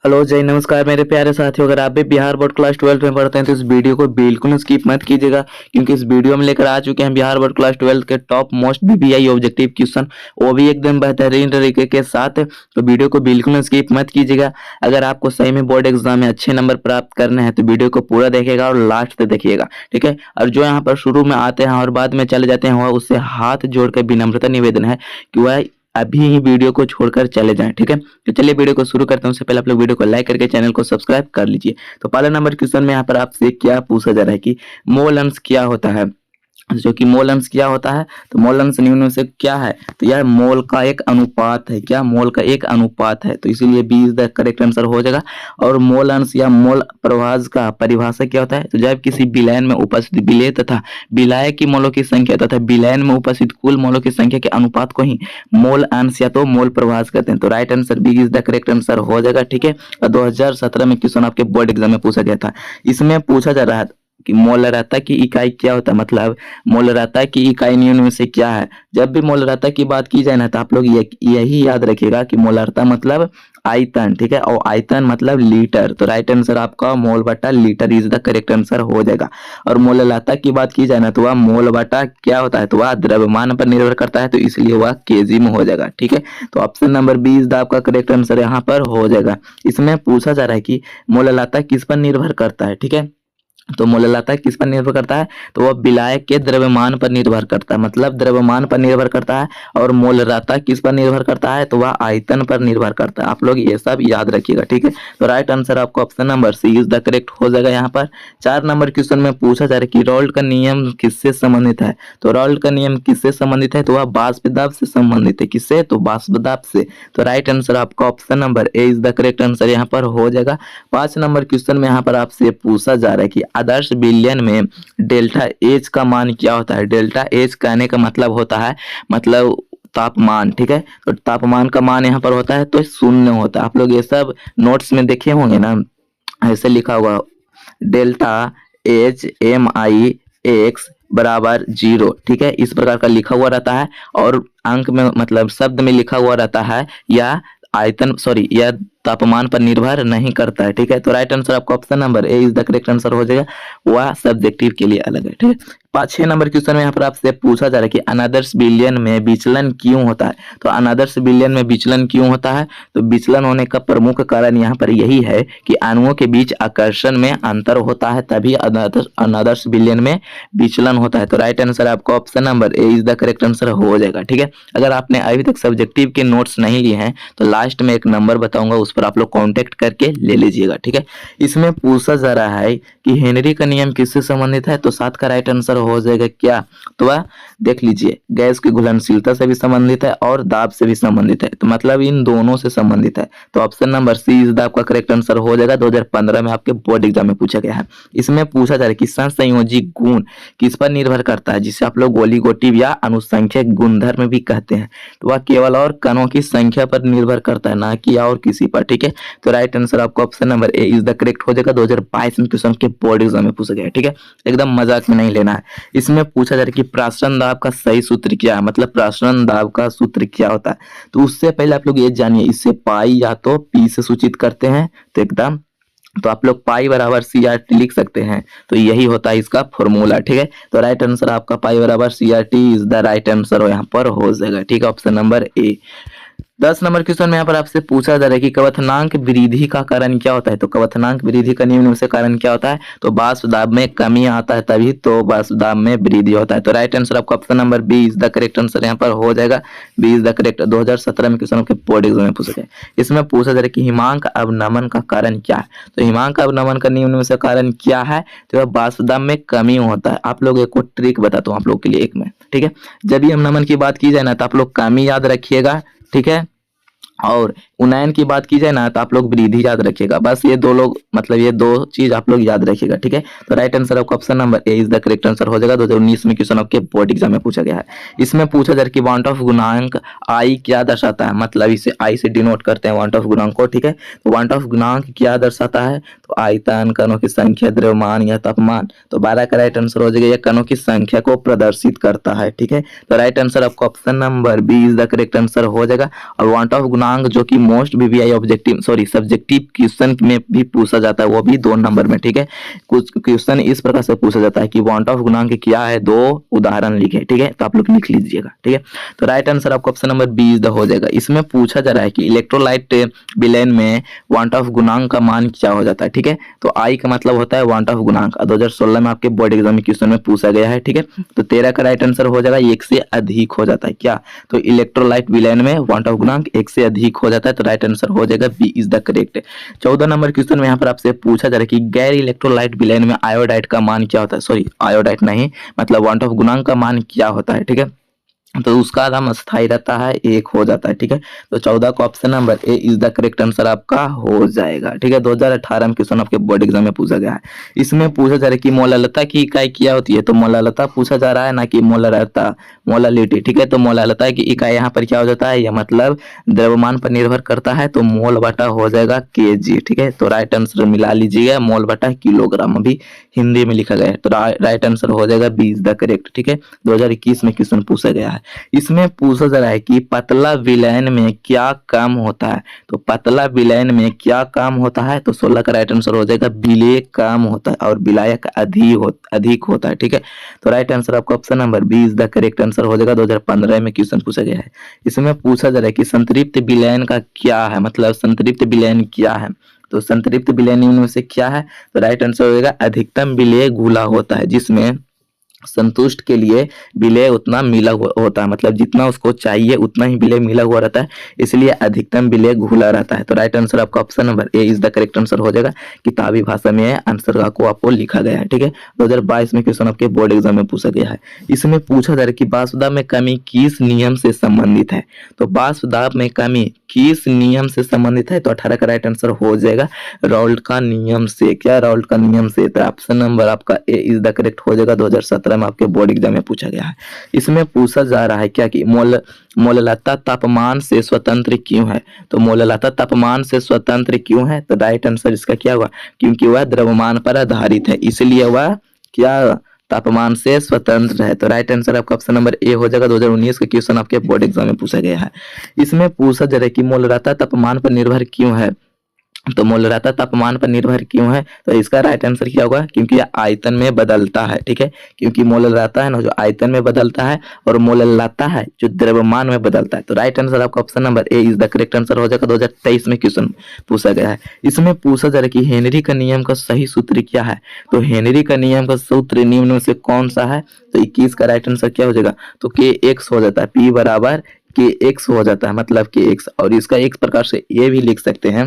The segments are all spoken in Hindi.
हेलो जय नमस्कार मेरे प्यारे साथियों। अगर आप भी बिहार बोर्ड क्लास 12 में पढ़ते हैं तो इस वीडियो को बिल्कुल स्किप मत कीजिएगा, क्योंकि इस वीडियो में लेकर आ चुके हैं बिहार बोर्ड क्लास 12 के top most BBI objective question, वो भी एकदम बेहतरीन तरीके के साथ। तो वीडियो को बिल्कुल स्किप मत कीजिएगा। अगर आपको सही में बोर्ड एग्जाम में अच्छे नंबर प्राप्त करने हैं तो वीडियो को पूरा देखिएगा और लास्ट तक देखिएगा, ठीक है। और जो यहाँ पर शुरू में आते हैं और बाद में चले जाते हैं, वह उससे हाथ जोड़कर विनम्रता निवेदन है कि वह अभी ही वीडियो को छोड़कर चले जाएं, ठीक है। तो चलिए वीडियो को शुरू करते हैं। उससे पहले आप लोग वीडियो को लाइक करके चैनल को सब्सक्राइब कर लीजिए। तो पहला नंबर क्वेश्चन में यहाँ पर आपसे क्या पूछा जा रहा है कि मोल अंश क्या होता है। जो कि मोल अंश क्या होता है, तो मोल अंश निम्न में से क्या है, तो यह मोल का एक अनुपात है। क्या? मोल का एक अनुपात है, तो इसीलिए B is the correct answer हो जाएगा। और मोल अंश या मोल प्रभाज का परिभाषा क्या होता है, तो जब किसी विलयन में उपस्थित विलेय तथा विलायक की मोलों की संख्या तथा विलयन में उपस्थित कुल मोलों की संख्या के अनुपात को ही मोल अंश या तो मोल प्रभाज कहते हैं। तो right answer B is the correct answer हो जाएगा, ठीक है। और 2017 में क्वेश्चन आपके बोर्ड एग्जाम में पूछा गया था। इसमें पूछा जा रहा है कि मोलरता की इकाई क्या होता है, मतलब मोलरता की इकाई निम्न में से क्या है। जब भी मोलरता की बात की जाए ना तो आप लोग यही याद रखिएगा कि मोलरता मतलब आयतन, ठीक है, और आयतन मतलब लीटर। तो राइट आंसर आपका मोल बटा litre is the correct answer हो जाएगा। और मोललता की बात की जाए ना तो वह मोल बटा क्या होता है, तो वह द्रव्यमान पर निर्भर करता है, तो इसलिए वह केजी में हो जाएगा, ठीक है। तो option number B is the आपका करेक्ट आंसर यहाँ पर हो जाएगा। इसमें पूछा जा रहा है कि मोललता किस पर निर्भर करता है, ठीक है। तो मोललता किस पर निर्भर करता है, तो वह विलायक के द्रव्यमान पर निर्भर करता है, मतलब द्रव्यमान पर निर्भर करता है। और मोलरता किस पर निर्भर करता है, तो वह आयतन पर निर्भर करता है। आप लोग ये सब याद रखिएगा, ठीक है। तो राइट आंसर आपको option number C is the correct हो जाएगा। यहाँ पर 4 नंबर क्वेश्चन में पूछा जा रहा है कि रॉल्ट का नियम किससे संबंधित है। तो रॉल्ट का नियम किससे संबंधित है, तो वह वाष्प दाब से संबंधित है। किससे, तो वाष्प दाब से। तो राइट आंसर आपका option number A is the correct answer यहाँ पर हो जाएगा। 5 नंबर क्वेश्चन में यहाँ पर आपसे पूछा जा रहा है कि आदर्श विलयन में डेल्टा एच का मान क्या होता है। डेल्टा एच कहने का मतलब होता है मतलब तापमान, ठीक है। तो तापमान का मान यहाँ पर होता है तो शून्य होता है। आप लोग ये सब नोट्स में देखे होंगे ना, ऐसे लिखा हुआ डेल्टा एच एम आई एक्स बराबर 0, ठीक है, इस प्रकार का लिखा हुआ रहता है। और अंक में मतलब शब्द में लिखा हुआ रहता है या यह तापमान पर निर्भर नहीं करता है, ठीक है। तो राइट आंसर आपका option number A is the correct answer हो जाएगा। वह सब्जेक्टिव के लिए अलग है, ठीक है। 6 नंबर क्वेश्चन में यहाँ पर आपसे पूछा जा रहा है कि अनादर्श विलयन में विचलन क्यों होता है। तो अनादर्श विलयन में विचलन क्यों होता है, तो विचलन होने का प्रमुख कारण यहाँ पर यही है कि अणुओं के बीच आकर्षण में अंतर होता है, तभी अनादर्श विलयन में विचलन होता है। तो राइट आंसर आपका option number A is the correct answer हो जाएगा, ठीक है। अगर आपने अभी तक सब्जेक्टिव के नोट्स नहीं लिए हैं तो लास्ट में एक नंबर बताऊंगा, उस पर आप लोग कांटेक्ट करके ले लीजिएगा, ठीक है। इसमें पूछा जा रहा है कि हेनरी का नियम किससे संबंधित है, तो 7 का राइट आंसर हो जाएगा क्या, तो वह देख लीजिए गैस की घुलनशीलता से भी संबंधित है और दाब से भी संबंधित है, तो मतलब इन दोनों से संबंधित है। तो option number C is the आपका करेक्ट आंसर हो जाएगा। 2015 में आपके बोर्ड एग्जाम में पूछा गया है। इसमें पूछा जा रहा है कि सहसंयोजी गुण किस पर निर्भर करता है, जिसे आप लोग ओलिगोटिव या अनुसंख्यक गुणधर्म भी कहते हैं। तो वह केवल और कणों की संख्या पर निर्भर करता है, ना कि और किसी पर, ठीक है। तो राइट आंसर आपको option number A is the correct हो जाएगा। 2022 में क्वेश्चन के बोर्ड एग्जाम में पूछा गया है, ठीक है, एकदम मजाक में नहीं लेना है। इसमें पूछा जा रहा है कि प्रासरण दाब का सही सूत्र क्या है, मतलब प्रासरण दाब का सूत्र क्या होता है। तो उससे पहले आप लोग ये जानिए, इससे पाई या तो पी से सूचित करते हैं, तो एकदम तो आप लोग पाई बराबर CRT लिख सकते हैं, तो यही होता है इसका फॉर्मूला, ठीक है। तो राइट आंसर आपका पाई बराबर CRT is the right answer यहाँ पर हो जाएगा, ठीक है, option number A. 10 number question में यहाँ पर आपसे पूछा जा रहा है कि कवथनांक वृद्धि का कारण क्या होता है। तो कवथनांक वृद्धि का निम्न में से कारण क्या होता है, तो वाष्प दाब में कमी आता है, तभी तो वाष्प दाब में वृद्धि होता है। तो राइट आंसर आपका option number B is the correct answer यहाँ पर हो जाएगा। B is the correct. 2017 में क्वेश्चन के बोर्ड एग्जाम में पूछा गया। इसमें पूछा जा रहा है कि हिमांक अवनमन का कारण क्या है। तो हिमांक अवनमन का निम्न में से कारण क्या है, तो वाष्प दाब में कमी होता है। आप लोग एक ट्रिक बताता हूँ आप लोग के लिए एक में, ठीक है। जब भी अवनमन की बात की जाए ना तो आप लोग कमी याद रखिएगा, ठीक है। और उन्नयन की बात की जाए ना तो आप लोग वृद्धि याद रखिएगा। बस ये दो लोग मतलब ये दो चीज आप लोग याद रखिएगा, ठीक है। तो राइट आंसर आपका option number A is the correct answer हो जाएगा। 2019 में क्वेश्चन आपके बोर्ड एग्जाम में पूछा गया है। इसमें पूछा जा रहा है कि वांट ऑफ गुणांक आई क्या दर्शाता है, मतलब इसे आई से डिनोट करते हैं वांट ऑफ गुणांक को, ठीक है। तो वांट ऑफ गुणांक क्या दर्शाता है, तो आयतन, कणों की संख्या, द्रव्यमान या तापमान। तो 12 का राइट आंसर हो जाएगा। यह कणों की संख्या को प्रदर्शित करता है, ठीक है। तो राइट आंसर आपका option number B is the correct answer हो जाएगा। और वांट ऑफ गुणांक जो कि most VVI objective subjective question में भी पूछा जाता है, वो भी 2 नंबर में। ठीक है, कुछ क्वेश्चन इस प्रकार से पूछा जाता है कि वांट ऑफ गुणांक क्या है, 2 उदाहरण लिखे। ठीक है, तो आप लोग लिख लीजिएगा। ठीक है, तो राइट आंसर आपका option number B is the हो जाएगा। इसमें पूछा जा रहा है कि इलेक्ट्रोलाइट विलेन में वांट ऑफ गुणांक का मान क्या हो जाता है। ठीक है, तो आई का मतलब होता है वांट ऑफ गुणांक, 2016 में आपके बोर्ड एग्जाम में क्वेश्चन में पूछा गया है। ठीक है, तो 13 का राइट आंसर हो जाएगा 1 से अधिक हो जाता है क्या, तो इलेक्ट्रोलाइट विलेन में वांट ऑफ गुणांक 1 से अधिक हो जाता है, तो राइट आंसर हो जाएगा B is the correct. 14 number question में यहाँ पर आपसे पूछा जा रहा है कि गैर इलेक्ट्रोलाइट विलेन में आयोडाइड का मान क्या होता है, आयोडाइड नहीं, मतलब वांट ऑफ गुणांक का मान क्या होता है। ठीक है, तो उसका दाम अस्थाई रहता है, 1 हो जाता है। ठीक है, तो 14 का option number A is the correct answer आपका हो जाएगा। ठीक है, 2018 में क्वेश्चन आपके बोर्ड एग्जाम में पूछा गया है। इसमें पूछा जा रहा है कि मोलालता की इकाई क्या होती है, तो मोलालता पूछा जा रहा है, ना कि मोलालता, मोलालिटी। ठीक है, तो मोलालता की इकाई यहाँ पर क्या हो जाता है, यह मतलब द्रव्यमान पर निर्भर करता है, तो मोल बटा हो जाएगा केजी। ठीक है, तो राइट आंसर मिला लीजिएगा, मोल बटा किलोग्राम अभी हिंदी में लिखा गया है, तो राइट आंसर हो जाएगा बी इज द करेक्ट। ठीक है, 2021 में क्वेश्चन पूछा गया है। इसमें पूछा जा रहा है कि पतला विलयन में क्या काम होता है, तो पतला विलयन में क्या काम होता है, तो 16 का राइट आंसर हो जाएगा विलेय काम होता है और विलायक अधिक होता है। ठीक है, तो राइट आंसर आपका option number B is the correct answer हो जाएगा। 2015 में क्वेश्चन पूछा गया है। इसमें पूछा जा रहा है कि संतृप्त विलयन का क्या है, मतलब संतृप्त विलयन क्या है, तो संतृप्त विलयन इनमें से क्या है, तो राइट आंसर होगा अधिकतम विलेय घुला होता है, जिसमें संतुष्ट के लिए विलेय उतना मिला हुआ होता है, मतलब जितना उसको चाहिए उतना ही विलेय मिला हुआ रहता है, इसलिए अधिकतम विलेय घुला रहता है। तो राइट आंसर आपका option number A is the correct answer हो जाएगा। किताबी भाषा में आंसर को आपको लिखा गया है। ठीक है, 2022 में क्वेश्चन आपके बोर्ड एग्जाम में पूछा गया है। इसमें पूछा जा रहा है कि वाष्पदाब में कमी किस नियम से संबंधित है, तो वाष्पदाब में कमी किस नियम से संबंधित है, तो 18 का राइट आंसर हो जाएगा राउल्ट का नियम से। क्या राउल्ट का नियम से, तो ऑप्शन नंबर आपका ए इज द करेक्ट हो जाएगा। 2017 में आपके बोर्ड एग्जाम में पूछा गया है। इसमें पूछा जा रहा है क्या कि मोललता तापमान से स्वतंत्र क्यों है, तो मोललता तापमान से स्वतंत्र क्यों है, तो राइट आंसर इसका क्या हुआ, क्योंकि वह द्रव्यमान पर आधारित है, इसलिए वह क्या तापमान से स्वतंत्र है। तो राइट आंसर आपका ऑप्शन नंबर ए हो जाएगा। 2019 का क्वेश्चन आपके बोर्ड एग्जाम में पूछा गया है। इसमें पूछा जा रहा है कि मोललता तापमान पर निर्भर क्यों है, तो मोललता तापमान पर निर्भर क्यों है, तो इसका राइट आंसर क्या होगा, क्योंकि यह आयतन में बदलता है। ठीक है, क्योंकि मोललता है ना जो आयतन में बदलता है, और मोललता है जो द्रव्यमान में बदलता है। तो राइट आंसर आपका option number A is the correct answer हो जाएगा। 2023 में क्वेश्चन पूछा गया है। इसमें पूछा जा रहा है कि हेनरी का नियम का सही सूत्र क्या है, तो हेनरी का नियम का सूत्र निम्न में से कौन सा है, तो 21 का राइट आंसर क्या हो जाएगा, तो के एक्स हो जाता है, पी बराबर के एक्स हो जाता है, मतलब के एक्स, और इसका एक प्रकार से ये भी लिख सकते हैं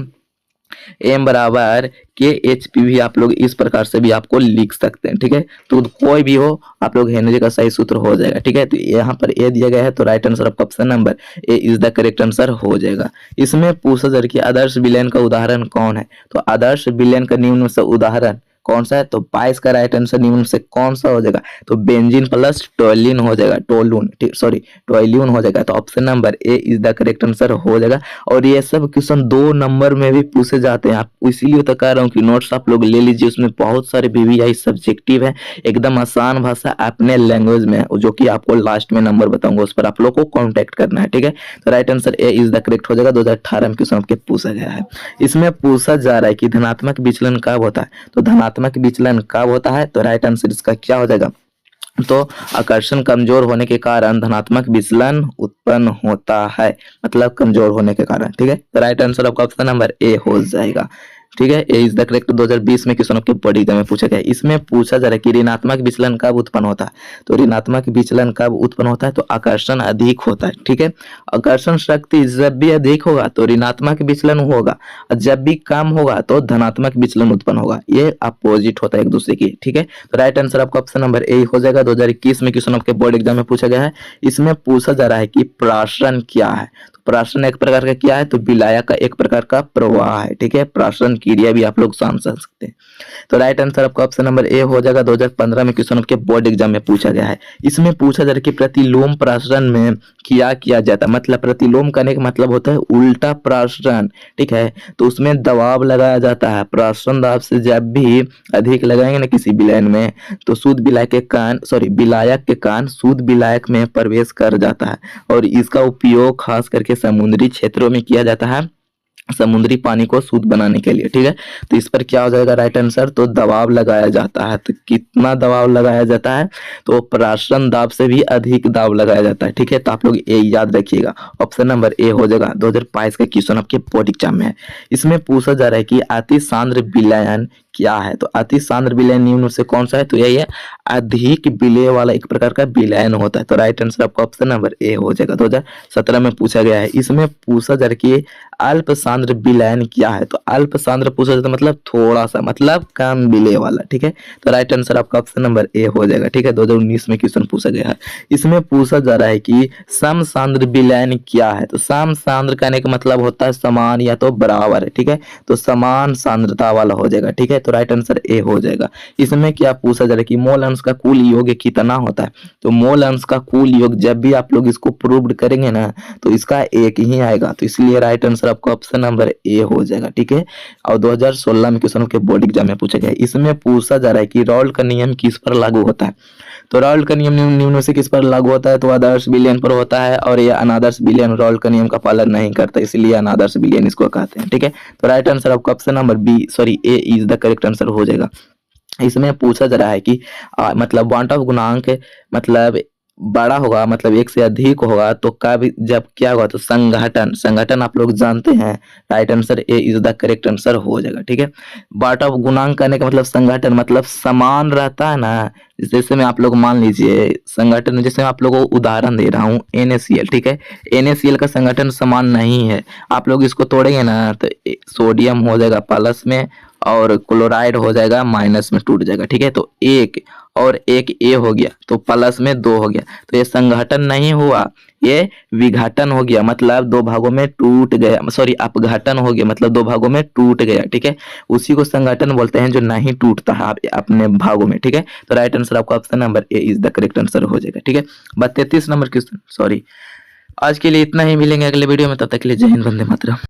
एम बराबर के एच पी, भी आप लोग इस प्रकार से भी आपको लिख सकते हैं। ठीक है, तो कोई भी हो आप लोग हेनरी का सही सूत्र हो जाएगा। ठीक है, तो यहाँ पर ए दिया गया है, तो राइट आंसर आपका option number A is the correct answer हो जाएगा। इसमें पूछा जा रहा है कि आदर्श विलयन का उदाहरण कौन है, तो आदर्श विलयन का निम्न से उदाहरण कौन सा है, तो 22 का राइट आंसर निम्न से कौन सा हो जाएगा, तो बेंजीन प्लस टोल्यून हो जाएगा, टोल्यून हो जाएगा। तो option number A is the correct answer हो जाएगा। और ये सब क्वेश्चन 2 नंबर में भी पूछे जाते हैं, आप इसीलिए तो कह रहा हूँ कि नोट्स आप लोग ले लीजिए, उसमें बहुत सारे वीवीआई सब्जेक्टिव है, एकदम आसान भाषा अपने लैंग्वेज में, जो कि आपको लास्ट में नंबर बताऊंगा, उस पर आप लोग को कॉन्टेक्ट करना है। ठीक है, तो right answer A is the correct हो जाएगा। 2018 में क्वेश्चन आपके पूछा गया है। इसमें पूछा जा रहा है कि धनात्मक विचलन कब होता है, तो धनात्मक विचलन कब होता है, तो राइट आंसर इसका क्या हो जाएगा, तो आकर्षण कमजोर होने के कारण धनात्मक विचलन उत्पन्न होता है, मतलब कमजोर होने के कारण। ठीक है, तो राइट आंसर आपका ऑप्शन नंबर ए हो जाएगा। ठीक है, ए इज द करेक्ट। 2020 में क्वेश्चन आपके बोर्ड एग्जाम में पूछा गया। इसमें पूछा जा रहा है कि ऋणात्मक विचलन कब उत्पन्न होता है, तो ऋणात्मक विचलन कब उत्पन्न होता है, तो आकर्षण अधिक होता है। ठीक है, आकर्षण शक्ति जब भी अधिक होगा तो ऋणात्मक विचलन होगा, और जब भी कम होगा तो धनात्मक विचलन उत्पन्न होगा, ये अपोजिट होता है एक दूसरे की। ठीक है, तो राइट आंसर आपका ऑप्शन नंबर ए हो जाएगा। 2021 में क्वेश्चन आपके बोर्ड एग्जाम में पूछा गया है। इसमें पूछा जा रहा है कि प्रासरण क्या है, तो प्रासरण एक प्रकार का क्या है, तो विलायक का एक प्रकार का प्रवाह है। ठीक है, प्रासरण क्रिया भी आप लोग समझ सकते हैं। तो राइट आंसर आपका ऑप्शन नंबर ए हो जाएगा। 2015 में क्वेश्चन आपके बोर्ड एग्जाम में पूछा गया है। इसमें पूछा जा रहा है कि प्रतिलोम प्रासरण में क्या किया जाता है, मतलब प्रतिलोम करने का मतलब होता है उल्टा प्रासरण। ठीक है, तो उसमें दबाव लगाया जाता है, प्रासरण दाब से जब भी अधिक लगाएंगे ना किसी विलयन में, तो शुद्ध विलायक के कान विलायक के कान शुद्ध विलायक में प्रवेश कर जाता है, और इसका उपयोग खास करके समुद्री क्षेत्रों में किया जाता है समुद्री पानी को शुद्ध बनाने के लिए। ठीक है, तो इस पर क्या हो जाएगा राइट आंसर, तो दबाव लगाया जाता है। तो कितना दबाव लगाया जाता है, तो प्रसारण दाब से भी अधिक दाब लगाया जाता है। ठीक है, तो आप लोग ये याद रखिएगा, ऑप्शन नंबर ए हो जाएगा। 2022 का क्वेश्चन आपके बोर्ड एग्जाम में है। इसमें पूछा जा रहा है कि अति सांद्र विलयन क्या है, तो अति सांद्र विलयन निम्न से कौन सा है, तो यही है अधिक विलय वाला एक प्रकार का विलयन होता है। तो राइट आंसर आपका ऑप्शन नंबर ए हो जाएगा। 2017 में पूछा गया है। इसमें पूछा जा रहा है कि अल्प सांद्र विलयन क्या है, तो अल्प सांद्र पूछा जाता है मतलब थोड़ा सा, मतलब कम विलय वाला। ठीक है, तो राइट आंसर आपका ऑप्शन नंबर ए हो जाएगा। ठीक है, 2019 में क्वेश्चन पूछा गया है। इसमें पूछा जा रहा है कि सम सांद्र विलयन क्या है, तो सम सांद्र कहने का मतलब होता है समान या तो बराबर है। ठीक है, तो समान सांद्रता वाला हो जाएगा। ठीक है, तो राइट आंसर ए हो जाएगा। इसमें क्या पूछा जा रहा है कि मोल अंश का कुल योग कितना होता है, तो मोल अंश का कुल योग जब भी आप लोग इसको प्रूव्ड करेंगे ना, तो इसका एक ही आएगा। तो इसलिए राइट आंसर आपका ऑप्शन नंबर ए हो जाएगा। ठीक है, और 2016 में क्वेश्चन के बोर्ड एग्जाम में पूछा गया है। इसमें पूछा जा रहा है कि रॉल्ट का नियम किस पर लागू होता है, तो रॉल्ट का नियम निम्न से किस पर लागू होता है, तो आदर्श विलयन पर होता है, और यह अनादर्श विलयन रॉल्ट का नियम का पालन नहीं करता, इसलिए अनादर्श विलयन इसको कहते हैं। ठीक है, तो राइट आंसर आपका option number B sorry A is the correct answer हो जाएगा। इसमें पूछा जा रहा है कि मतलब वांट ऑफ गुणांक मतलब बड़ा होगा, मतलब एक से अधिक होगा, तो कब जब क्या होगा, तो संघटन, संगठन आप लोग जानते हैं। Right answer A is the correct answer हो जाएगा। ठीक है, वाट ऑफ गुणांक करने का मतलब संगठन मतलब समान रहता है ना। जैसे मैं आप लोग मान लीजिए संगठन, जैसे मैं आप लोगों को उदाहरण दे रहा हूँ NaCl। ठीक है, NaCl का संगठन समान नहीं है, आप लोग इसको तोड़ेंगे ना तो सोडियम हो जाएगा प्लस में और क्लोराइड हो जाएगा माइनस में, टूट जाएगा। ठीक है, तो एक और एक ए हो गया तो प्लस में 2 हो गया, तो ये संघटन नहीं हुआ, ये विघटन हो गया, मतलब 2 भागों में टूट गया, सॉरी अपघटन हो गया, मतलब 2 भागों में टूट गया। ठीक है, उसी को संघटन बोलते हैं जो नहीं टूटता है अपने भागों में। ठीक है, तो राइट आंसर आपका option number A is the correct answer हो जाएगा। ठीक है, 33 नंबर क्वेश्चन, सॉरी आज के लिए इतना ही, मिलेंगे अगले वीडियो में, तब तक के लिए जय हिंद, वंदे मातरम।